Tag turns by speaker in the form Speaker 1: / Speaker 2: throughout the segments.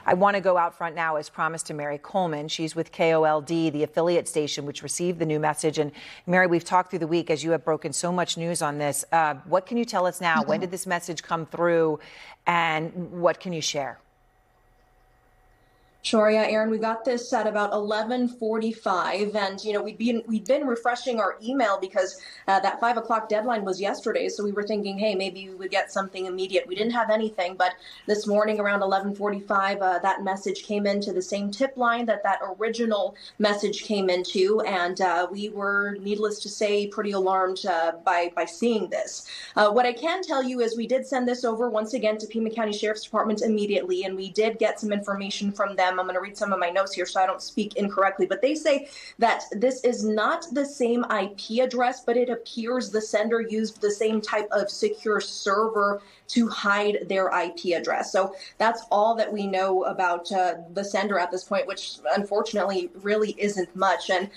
Speaker 1: I want to go out front now, as promised, to Mary Coleman. She's with KOLD, the affiliate station, which received the new message. And Mary, we've talked through the week as you have broken so much news on this. What can you tell us now? When did this message come through, and what can you share?
Speaker 2: Sure, yeah, Aaron, we got this at about 11:45, and we'd been refreshing our email because that 5 o'clock deadline was yesterday. So we were thinking, hey, maybe we would get something immediate. We didn't have anything, but this morning around 11:45, that message came into the same tip line that original message came into, and we were, needless to say, pretty alarmed by seeing this. What I can tell you is we did send this over once again to Pima County Sheriff's Department immediately, and we did get some information from them. I'm going to read some of my notes here so I don't speak incorrectly, but they say that this is not the same IP address, but it appears the sender used the same type of secure server to hide their IP address. So that's all that we know about the sender at this point, which unfortunately really isn't much. And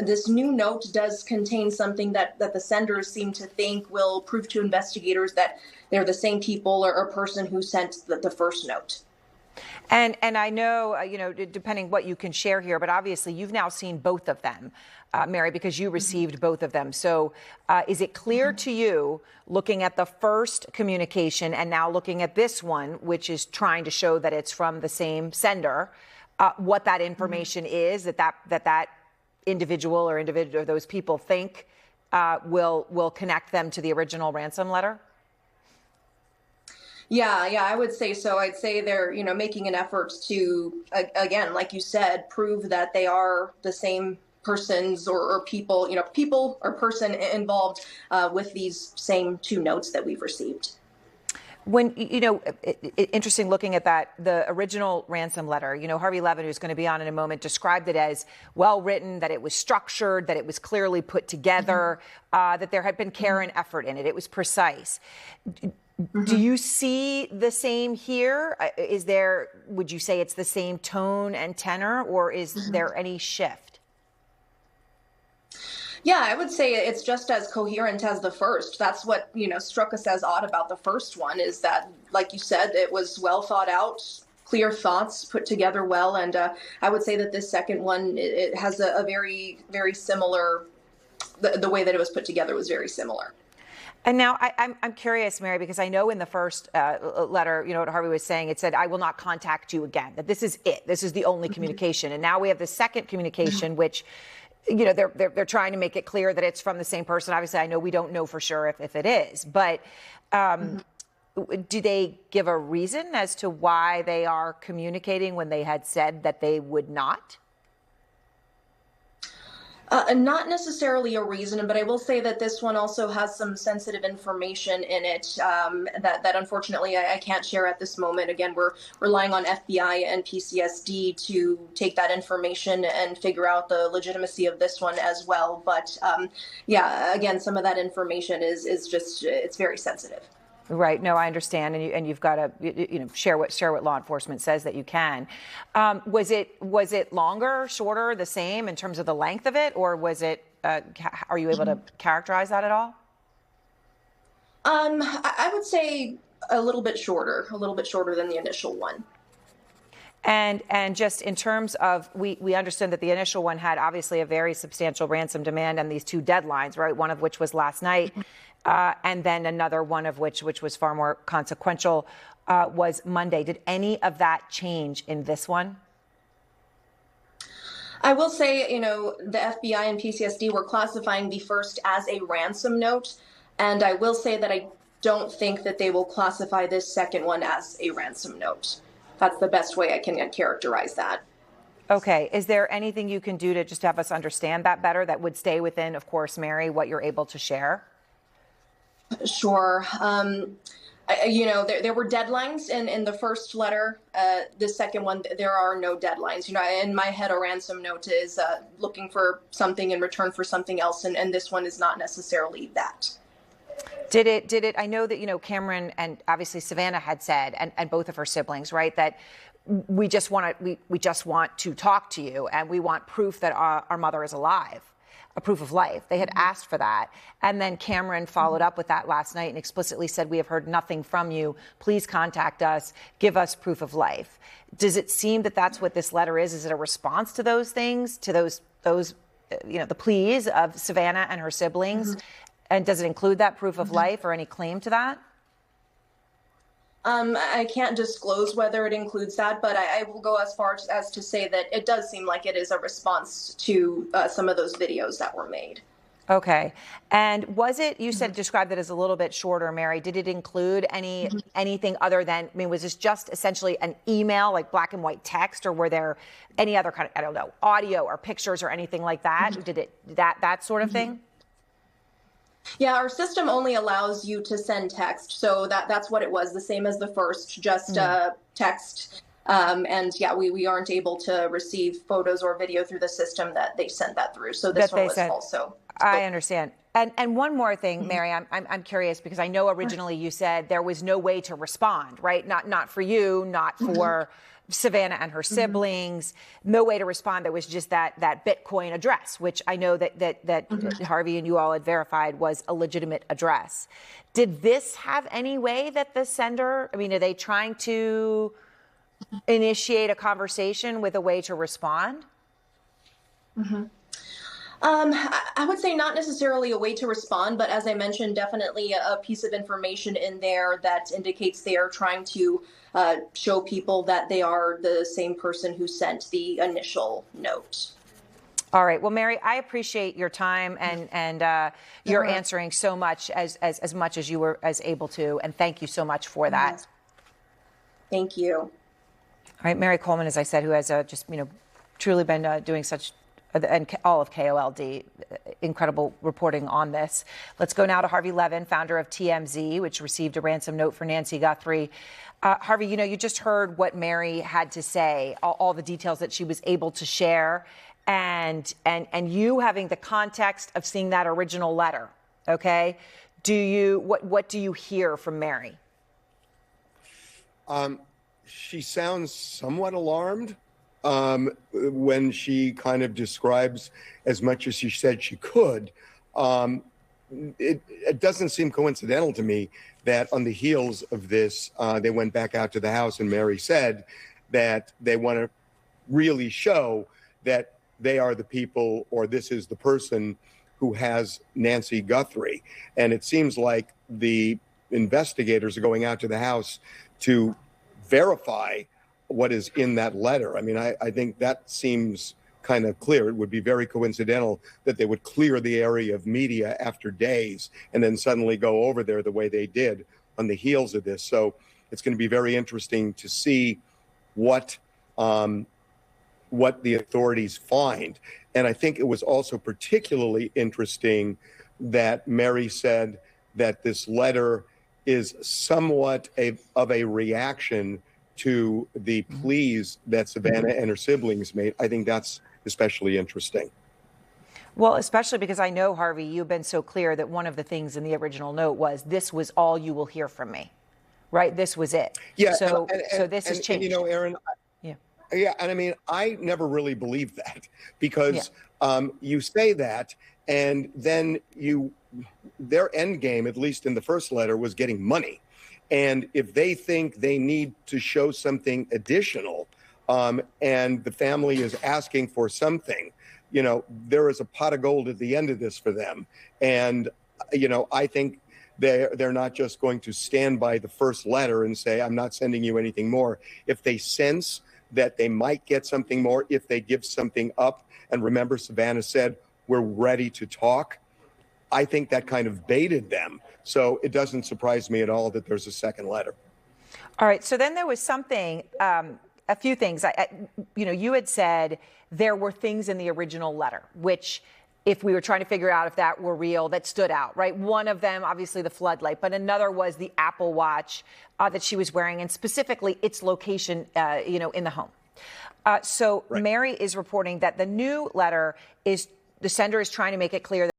Speaker 2: this new note does contain something that the senders seem to think will prove to investigators that they're the same people or person who sent the first note.
Speaker 1: And I know, depending what you can share here, but obviously you've now seen both of them, Mary, because you received both of them. So is it clear to you, looking at the first communication and now looking at this one, which is trying to show that it's from the same sender, what that information is that individual or those people think will connect them to the original ransom letter?
Speaker 2: Yeah, I would say so. I'd say they're, making an effort to, again, like you said, prove that they are the same persons or people, people or person involved with these same two notes that we've received.
Speaker 1: When, interesting looking at that, the original ransom letter, Harvey Levin, who's going to be on in a moment, described it as well written, that it was structured, that it was clearly put together, that there had been care and effort in it. It was precise. Do you see the same here? Would you say it's the same tone and tenor, or is there any shift?
Speaker 2: Yeah, I would say it's just as coherent as the first. That's what, struck us as odd about the first one, is that, like you said, it was well thought out, clear thoughts put together well. And I would say that this second one, it has a very, very similar, the way that it was put together was very similar.
Speaker 1: And now I'm curious, Mary, because I know in the first letter, what Harvey was saying, it said, I will not contact you again, that this is it. This is the only communication. And now we have the second communication, which, they're trying to make it clear that it's from the same person. Obviously, I know we don't know for sure if it is. But do they give a reason as to why they are communicating when they had said that they would not?
Speaker 2: Not necessarily a reason, but I will say that this one also has some sensitive information in it that unfortunately I can't share at this moment. Again, we're relying on FBI and PCSD to take that information and figure out the legitimacy of this one as well. But yeah, again, some of that information is just, it's very sensitive.
Speaker 1: Right. No, I understand. And you've got to, share what law enforcement says that you can. Was it longer, shorter, the same in terms of the length of it, or was it, are you able to characterize that at all?
Speaker 2: I would say a little bit shorter than the initial one.
Speaker 1: And just in terms of, we understand that the initial one had obviously a very substantial ransom demand and these two deadlines, right? One of which was last night. And then another one of which was far more consequential, was Monday. Did any of that change in this one?
Speaker 2: I will say, the FBI and PCSD were classifying the first as a ransom note. And I will say that I don't think that they will classify this second one as a ransom note. That's the best way I can characterize that.
Speaker 1: Okay. Is there anything you can do to just have us understand that better, that would stay within, of course, Mary, what you're able to share?
Speaker 2: Sure. There were deadlines in the first letter. The second one, there are no deadlines. In my head, a ransom note is looking for something in return for something else, and this one is not necessarily that.
Speaker 1: Did it? I know that Cameron and obviously Savannah had said, and both of her siblings, right, that we just want to talk to you, and we want proof that our mother is alive. a proof of life. They had asked for that. And then Cameron followed up with that last night and explicitly said, we have heard nothing from you. Please contact us. Give us proof of life. Does it seem that that's what this letter is? Is it a response to those things, to those the pleas of Savannah and her siblings? And does it include that proof of life or any claim to that?
Speaker 2: I can't disclose whether it includes that, but I will go as far as to say that it does seem like it is a response to some of those videos that were made.
Speaker 1: Okay. And was it, you said, described it as a little bit shorter, Mary. Did it include anything other than, I mean, was this just essentially an email, like black and white text, or were there any other kind of, I don't know, audio or pictures or anything like that? Did it, that sort of thing?
Speaker 2: Yeah, our system only allows you to send text. So that's what it was, the same as the first, just text. And yeah, we aren't able to receive photos or video through the system that they sent that through. So this one was also.
Speaker 1: I understand. And one more thing, Mary, I'm curious, because I know originally you said there was no way to respond, right? Not for you, not for Savannah and her siblings, no way to respond. There was just that Bitcoin address, which I know that Harvey and you all had verified was a legitimate address. Did this have any way that the sender, I mean, are they trying to initiate a conversation with a way to respond?
Speaker 2: I would say not necessarily a way to respond, but as I mentioned, definitely a piece of information in there that indicates they are trying to show people that they are the same person who sent the initial note.
Speaker 1: All right. Well, Mary, I appreciate your time and your answering so much as you were as able to. And thank you so much for that.
Speaker 2: Thank you.
Speaker 1: All right. Mary Coleman, as I said, who has just, truly been doing such, and all of KOLD, incredible reporting on this. Let's go now to Harvey Levin, founder of TMZ, which received a ransom note for Nancy Guthrie. Harvey, you just heard what Mary had to say, all the details that she was able to share, and you having the context of seeing that original letter. Okay, what do you hear from Mary?
Speaker 3: She sounds somewhat alarmed when she kind of describes as much as she said she could. It doesn't seem coincidental to me that on the heels of this, they went back out to the house and Mary said that they want to really show that they are the people, or this is the person who has Nancy Guthrie. And it seems like the investigators are going out to the house to verify what is in that letter. I mean, I think that seems kind of clear. It would be very coincidental that they would clear the area of media after days and then suddenly go over there the way they did on the heels of this. So it's going to be very interesting to see what the authorities find. And I think it was also particularly interesting that Mary said that this letter is somewhat of a reaction to the pleas that Savannah and her siblings made. I think that's especially interesting.
Speaker 1: Well, especially because I know, Harvey, you've been so clear that one of the things in the original note was, this was all you will hear from me, right? This was it.
Speaker 3: Yeah.
Speaker 1: So this has changed.
Speaker 3: And, Aaron, yeah. And I mean, I never really believed that because you say that and then their end game, at least in the first letter, was getting money. And if they think they need to show something additional and the family is asking for something, there is a pot of gold at the end of this for them. And, I think they're not just going to stand by the first letter and say, I'm not sending you anything more. If they sense that they might get something more, if they give something up, and remember, Savannah said, we're ready to talk, I think that kind of baited them. So it doesn't surprise me at all that there's a second letter.
Speaker 1: All right. So then there was something, a few things. You had said there were things in the original letter, which, if we were trying to figure out if that were real, that stood out, right? One of them, obviously, the floodlight, but another was the Apple Watch that she was wearing, and specifically its location, in the home. So Mary is reporting that the new letter the sender is trying to make it clear